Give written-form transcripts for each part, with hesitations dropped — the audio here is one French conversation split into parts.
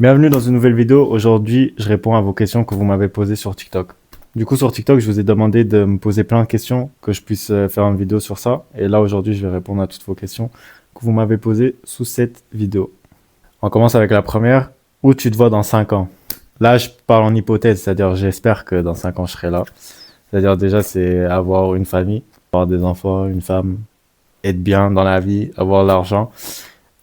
Bienvenue dans une nouvelle vidéo. Aujourd'hui, je réponds à vos questions que vous m'avez posées sur TikTok. Du coup, sur TikTok, je vous ai demandé de me poser plein de questions, que je puisse faire une vidéo sur ça. Et là, aujourd'hui, je vais répondre à toutes vos questions que vous m'avez posées sous cette vidéo. On commence avec la première. Où tu te vois dans 5 ans? Là, je parle en hypothèse, c'est-à-dire j'espère que dans 5 ans, je serai là. C'est-à-dire déjà, c'est avoir une famille, avoir des enfants, une femme, être bien dans la vie, avoir l'argent.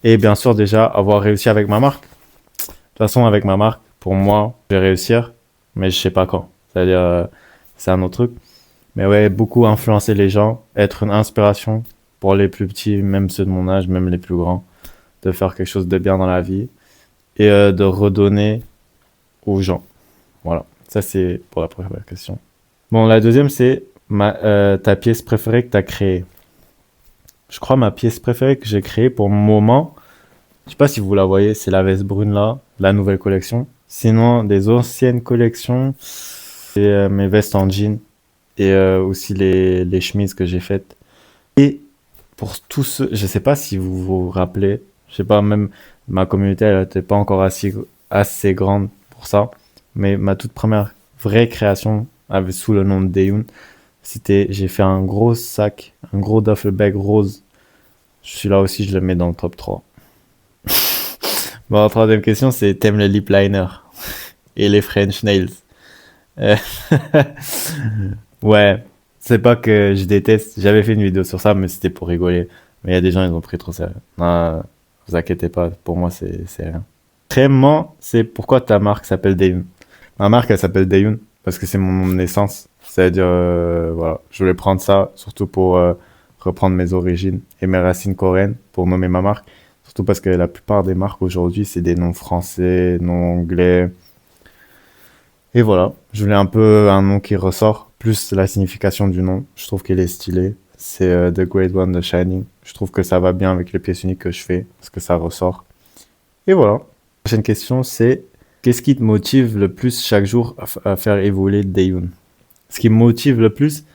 Et bien sûr, déjà, avoir réussi avec ma marque. De toute façon, avec ma marque, pour moi, je vais réussir, mais je sais pas quand. C'est-à-dire, c'est un autre truc. Mais ouais, beaucoup influencer les gens, être une inspiration pour les plus petits, même ceux de mon âge, même les plus grands, de faire quelque chose de bien dans la vie et de redonner aux gens. Voilà. Ça, c'est pour la première question. Bon, la deuxième, c'est ta pièce préférée que tu as créée. Je crois ma pièce préférée que j'ai créée pour le moment, je sais pas si vous la voyez, c'est la veste brune là, la nouvelle collection. Sinon, des anciennes collections, c'est mes vestes en jean et aussi les chemises que j'ai faites. Et pour tous ceux, je sais pas si vous vous rappelez, je sais pas, même ma communauté, elle n'était pas encore assez grande pour ça, mais ma toute première vraie création avait sous le nom de Dayun, j'ai fait un gros sac, un gros duffel bag rose. Je suis là aussi, je le mets dans le top 3. Bon, la troisième question, c'est t'aimes le lip liner et les French nails? Euh, ouais, c'est pas que je déteste. J'avais fait une vidéo sur ça, mais c'était pour rigoler. Mais il y a des gens, ils ont pris trop sérieux. Non, vous inquiétez pas, pour moi, c'est rien. Vraiment, c'est pourquoi ta marque s'appelle Dayun. Ma marque, elle s'appelle Dayun parce que c'est mon nom de naissance. C'est-à-dire, voilà, je voulais prendre ça, surtout pour reprendre mes origines et mes racines coréennes pour nommer ma marque. Surtout parce que la plupart des marques aujourd'hui, c'est des noms français, noms anglais. Et voilà, je voulais un peu un nom qui ressort, plus la signification du nom. Je trouve qu'elle est stylée. C'est The Great One, The Shining. Je trouve que ça va bien avec les pièces uniques que je fais, parce que ça ressort. Et voilà. Prochaine question, c'est qu'est-ce qui te motive le plus chaque jour à faire évoluer Daeun? Ce qui me motive le plus,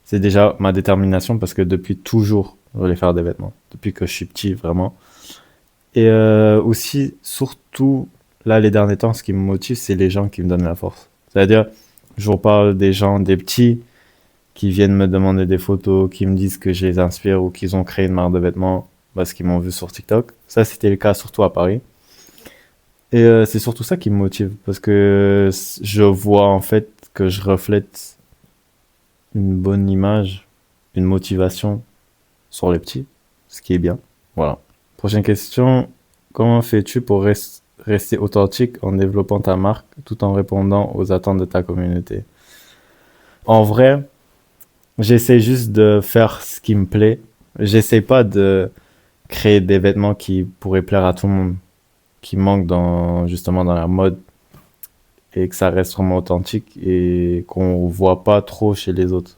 c'est déjà ma détermination, parce que depuis toujours, je voulais faire des vêtements. Depuis que je suis petit, vraiment. Et aussi, surtout, là, les derniers temps, ce qui me motive, c'est les gens qui me donnent la force. C'est-à-dire, je vous parle des gens, des petits, qui viennent me demander des photos, qui me disent que je les inspire ou qu'ils ont créé une marque de vêtements parce qu'ils m'ont vu sur TikTok. Ça, c'était le cas surtout à Paris. Et c'est surtout ça qui me motive parce que je vois en fait que je reflète une bonne image, une motivation sur les petits, ce qui est bien. Voilà. Prochaine question. Comment fais-tu pour rester authentique en développant ta marque tout en répondant aux attentes de ta communauté? En vrai, j'essaie juste de faire ce qui me plaît. J'essaie pas de créer des vêtements qui pourraient plaire à tout le monde, qui manquent justement dans la mode et que ça reste vraiment authentique et qu'on voit pas trop chez les autres.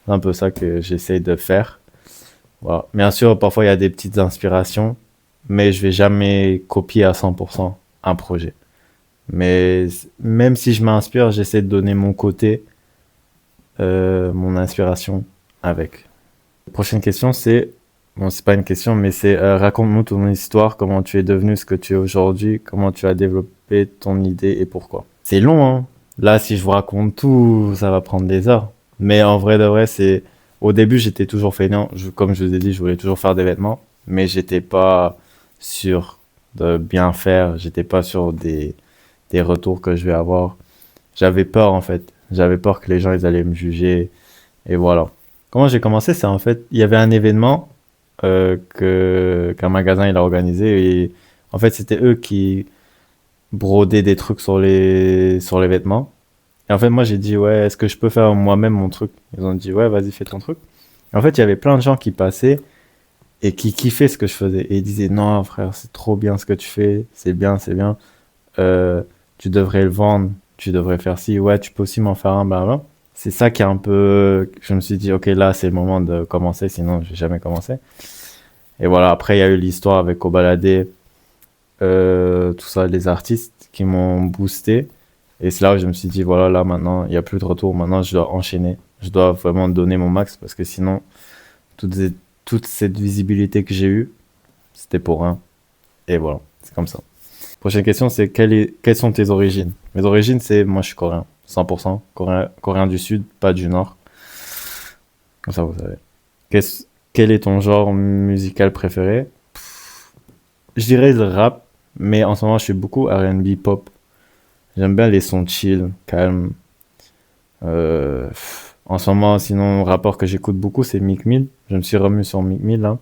C'est un peu ça que j'essaie de faire. Voilà. Bien sûr, parfois il y a des petites inspirations, mais je vais jamais copier à 100% un projet. Mais même si je m'inspire, j'essaie de donner mon côté, mon inspiration avec. Prochaine question, bon, c'est pas une question, mais c'est raconte-nous ton histoire, comment tu es devenu ce que tu es aujourd'hui, comment tu as développé ton idée et pourquoi. C'est long, hein. Là, si je vous raconte tout, ça va prendre des heures. Mais en vrai de vrai, au début, j'étais toujours feignant. Comme je vous ai dit, je voulais toujours faire des vêtements, mais j'étais pas sûr de bien faire. J'étais pas sûr des retours que je vais avoir. J'avais peur, en fait. J'avais peur que les gens, ils allaient me juger. Et voilà. Comment j'ai commencé, c'est en fait, il y avait un événement qu'un magasin il a organisé et en fait c'était eux qui brodaient des trucs sur les vêtements. Et en fait moi j'ai dit ouais, est-ce que je peux faire moi-même mon truc? Ils ont dit ouais, vas-y fais ton truc. Et en fait il y avait plein de gens qui passaient et qui kiffaient ce que je faisais et ils disaient non frère c'est trop bien ce que tu fais, c'est bien, c'est bien. Tu devrais le vendre, tu devrais faire ci, ouais tu peux aussi m'en faire un, blablabla. C'est ça qui est un peu. Je me suis dit, ok, là, c'est le moment de commencer, sinon, je vais jamais commencer. Et voilà, après, il y a eu l'histoire avec Kobalade, tout ça, les artistes qui m'ont boosté. Et c'est là où je me suis dit, voilà, là, maintenant, il n'y a plus de retour. Maintenant, je dois enchaîner. Je dois vraiment donner mon max parce que sinon, toute, toute cette visibilité que j'ai eue, c'était pour rien. Et voilà, c'est comme ça. Prochaine question, c'est quelles sont tes origines? Mes origines, c'est moi, je suis coréen. 100%. Coréen du Sud, pas du Nord. Comme ça, vous savez. Quel est ton genre musical préféré? Je dirais le rap, mais en ce moment, je suis beaucoup R&B pop. J'aime bien les sons chill, calmes. En ce moment, sinon, rapport que j'écoute beaucoup, c'est Meek Mill. Je me suis remis sur Meek Mill, là.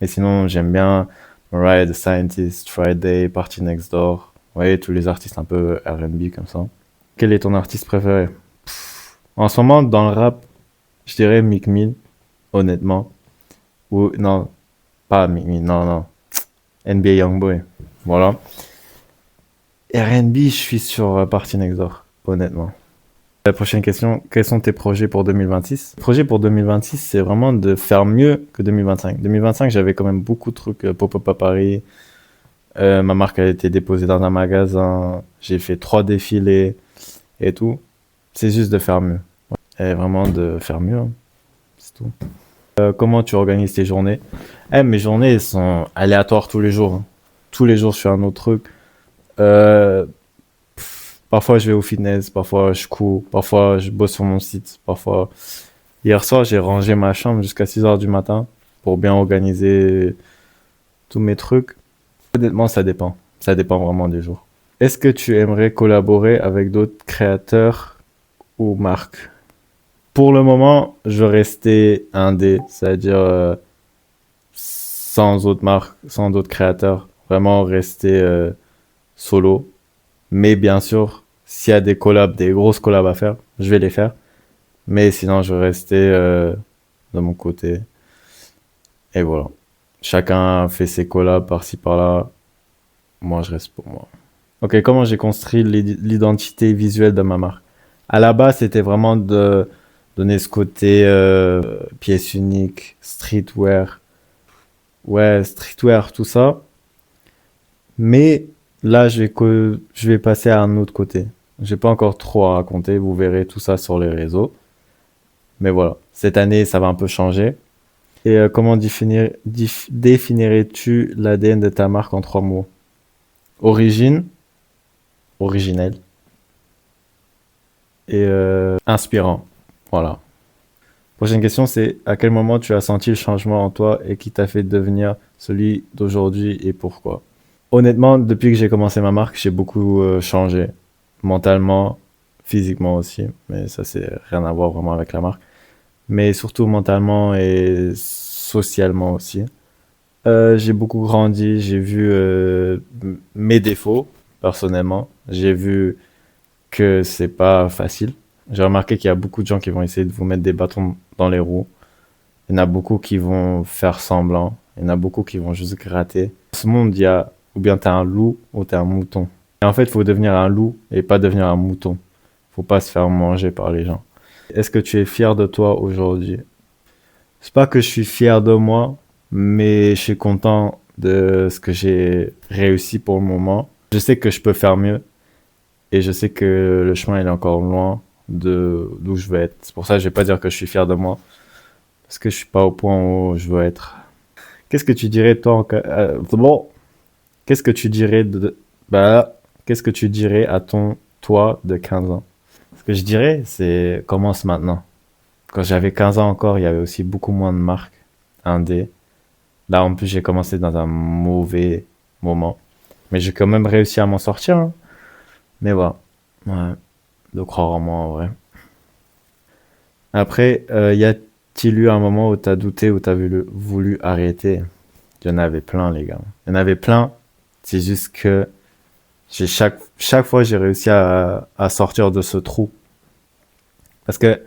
Mais sinon, j'aime bien Mariah the Scientist, Friday, Party Next Door. Vous voyez, tous les artistes un peu R&B comme ça. Quel est ton artiste préféré? En ce moment, dans le rap, je dirais Meek Mill, honnêtement. Ou, non, pas Meek Mill, non, non. NBA Youngboy. Voilà. R&B, je suis sur Party Next Door, honnêtement. La prochaine question, quels sont tes projets pour 2026? Le projet pour 2026, c'est vraiment de faire mieux que 2025. 2025, j'avais quand même beaucoup de trucs pop-up à Paris. Ma marque a été déposée dans un magasin. J'ai fait 3 défilés et tout. C'est juste de faire mieux. Et vraiment de faire mieux, hein. C'est tout. Comment tu organises tes journées? Mes journées elles sont aléatoires tous les jours, hein. Tous les jours, je fais un autre truc. Euh, Parfois, je vais au fitness, parfois, je cours, parfois, je bosse sur mon site, parfois. Hier soir, j'ai rangé ma chambre jusqu'à 6 heures du matin pour bien organiser tous mes trucs. Honnêtement, ça dépend. Ça dépend vraiment des jours. Est-ce que tu aimerais collaborer avec d'autres créateurs ou marques? Pour le moment, je vais rester indé, c'est-à-dire sans autres marques, sans d'autres créateurs. Vraiment rester solo. Mais bien sûr, s'il y a des collabs, des grosses collabs à faire, je vais les faire. Mais sinon, je vais rester de mon côté. Et voilà. Chacun fait ses collabs par-ci par-là. Moi, je reste pour moi. Ok, comment j'ai construit l'identité visuelle de ma marque? À la base, c'était vraiment de donner ce côté pièce unique, streetwear. Ouais, streetwear, tout ça. Mais là, je vais passer à un autre côté. J'ai pas encore trop à raconter. Vous verrez tout ça sur les réseaux. Mais voilà, cette année, ça va un peu changer. Et comment définirais-tu l'ADN de ta marque en 3 mots? Origine, originel et inspirant. Voilà. Prochaine question, c'est à quel moment tu as senti le changement en toi et qui t'a fait devenir celui d'aujourd'hui et pourquoi? Honnêtement, depuis que j'ai commencé ma marque, j'ai beaucoup changé. Mentalement, physiquement aussi. Mais ça, c'est rien à voir vraiment avec la marque. Mais surtout mentalement et socialement aussi. J'ai beaucoup grandi, j'ai vu mes défauts, personnellement. J'ai vu que c'est pas facile. J'ai remarqué qu'il y a beaucoup de gens qui vont essayer de vous mettre des bâtons dans les roues. Il y en a beaucoup qui vont faire semblant. Il y en a beaucoup qui vont juste gratter. Dans ce monde, il y a ou bien t'es un loup ou t'es un mouton. Et en fait, il faut devenir un loup et pas devenir un mouton. Faut pas se faire manger par les gens. Est-ce que tu es fier de toi aujourd'hui? C'est pas que je suis fier de moi, mais je suis content de ce que j'ai réussi pour le moment. Je sais que je peux faire mieux et je sais que le chemin il est encore loin de d'où je veux être. C'est pour ça que je vais pas dire que je suis fier de moi parce que je suis pas au point où je veux être. Qu'est-ce que tu dirais toi bon, qu'est-ce que tu dirais qu'est-ce que tu dirais à ton toi de 15 ans? Ce que je dirais, c'est commence maintenant. Quand j'avais 15 ans encore, il y avait aussi beaucoup moins de marques indé. Là, en plus, j'ai commencé dans un mauvais moment. Mais j'ai quand même réussi à m'en sortir, hein. Mais voilà. Ouais. De croire en moi, en vrai. Après, y a-t-il eu un moment où t'as douté, où t'as voulu arrêter? Il y en avait plein, les gars. Il y en avait plein. C'est juste que chaque fois, j'ai réussi à sortir de ce trou. Parce que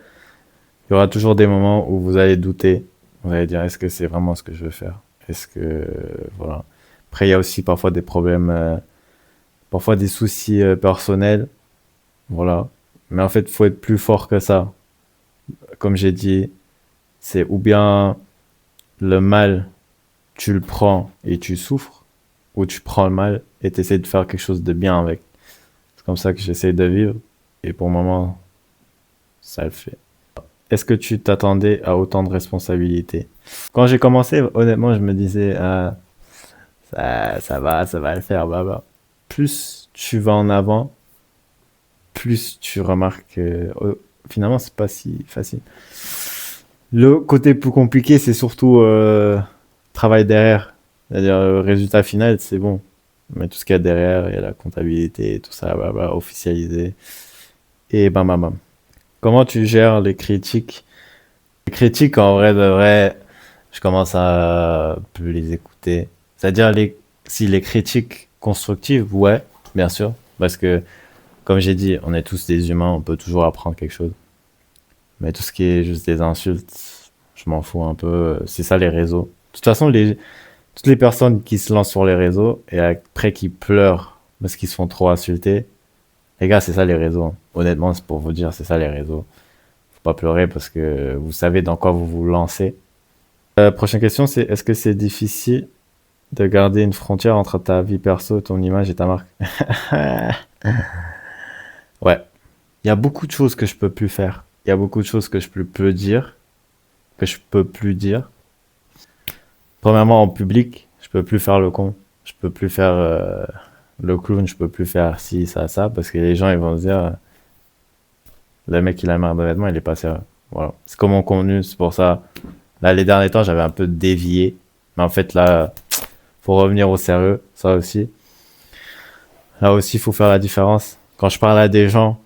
il y aura toujours des moments où vous allez douter. Vous allez dire, est-ce que c'est vraiment ce que je veux faire? Est-ce que, voilà. Après, il y a aussi parfois des problèmes, parfois des soucis personnels. Voilà. Mais en fait, il faut être plus fort que ça. Comme j'ai dit, c'est ou bien le mal, tu le prends et tu souffres, ou tu prends le mal et tu essaies de faire quelque chose de bien avec. C'est comme ça que j'essaie de vivre. Et pour le moment, ça le fait. Est-ce que tu t'attendais à autant de responsabilités? Quand j'ai commencé, honnêtement, je me disais, ah, ça va le faire, baba. plus tu vas en avant, plus tu remarques que finalement, c'est pas si facile. Le côté plus compliqué, c'est surtout travail derrière. C'est-à-dire, le résultat final, c'est bon. Mais tout ce qu'il y a derrière, il y a la comptabilité, tout ça, blabla, officialisé. Et bam, bam, bam. Comment tu gères les critiques? Les critiques, en vrai, de vrai, je commence à plus les écouter. C'est-à-dire, si les critiques constructives, ouais, bien sûr. Parce que, comme j'ai dit, on est tous des humains, on peut toujours apprendre quelque chose. Mais tout ce qui est juste des insultes, je m'en fous un peu. C'est ça les réseaux. De toute façon, toutes les personnes qui se lancent sur les réseaux et après qui pleurent parce qu'ils se font trop insulter, les gars, c'est ça les réseaux. Honnêtement, c'est pour vous dire, c'est ça les réseaux. Faut pas pleurer parce que vous savez dans quoi vous vous lancez. Prochaine question, c'est est-ce que c'est difficile de garder une frontière entre ta vie perso, ton image et ta marque? Ouais. Il y a beaucoup de choses que je peux plus faire. Il y a beaucoup de choses que je peux plus dire, que je peux plus dire. Premièrement, en public, je peux plus faire le con. Je peux plus faire le clown, je peux plus faire ci, ça, parce que les gens, ils vont se dire, le mec, il a marre de vêtements, il est pas sérieux. Voilà. C'est comme mon contenu, c'est pour ça. Là, les derniers temps, j'avais un peu dévié. Mais en fait, là, faut revenir au sérieux, ça aussi. Là aussi, il faut faire la différence. Quand je parle à des gens,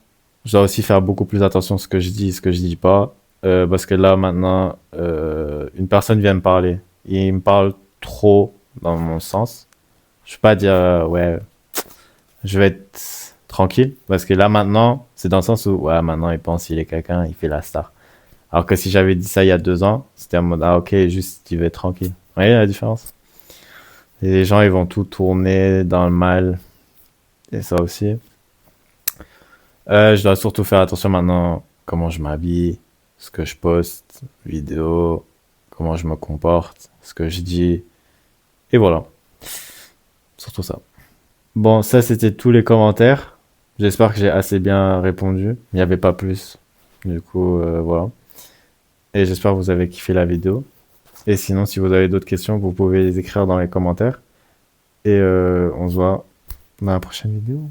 je dois aussi faire beaucoup plus attention à ce que je dis, ce que je dis pas. Parce que là, maintenant, une personne vient me parler. Et il me parle trop dans mon sens. Je peux pas dire, ouais, je vais être tranquille. Parce que là, maintenant, c'est dans le sens où, ouais, maintenant, il pense qu'il est quelqu'un, il fait la star. Alors que si j'avais dit ça il y a 2 ans, c'était en mode, ah, ok, juste, il va être tranquille. Vous voyez la différence? Et les gens, ils vont tout tourner dans le mal. Et ça aussi. Je dois surtout faire attention maintenant comment je m'habille, ce que je poste, vidéo, comment je me comporte, ce que je dis. Et voilà, surtout ça. Bon, ça c'était tous les commentaires. J'espère que j'ai assez bien répondu. Il n'y avait pas plus. Du coup, voilà. Et j'espère que vous avez kiffé la vidéo. Et sinon, si vous avez d'autres questions, vous pouvez les écrire dans les commentaires. Et on se voit dans la prochaine vidéo.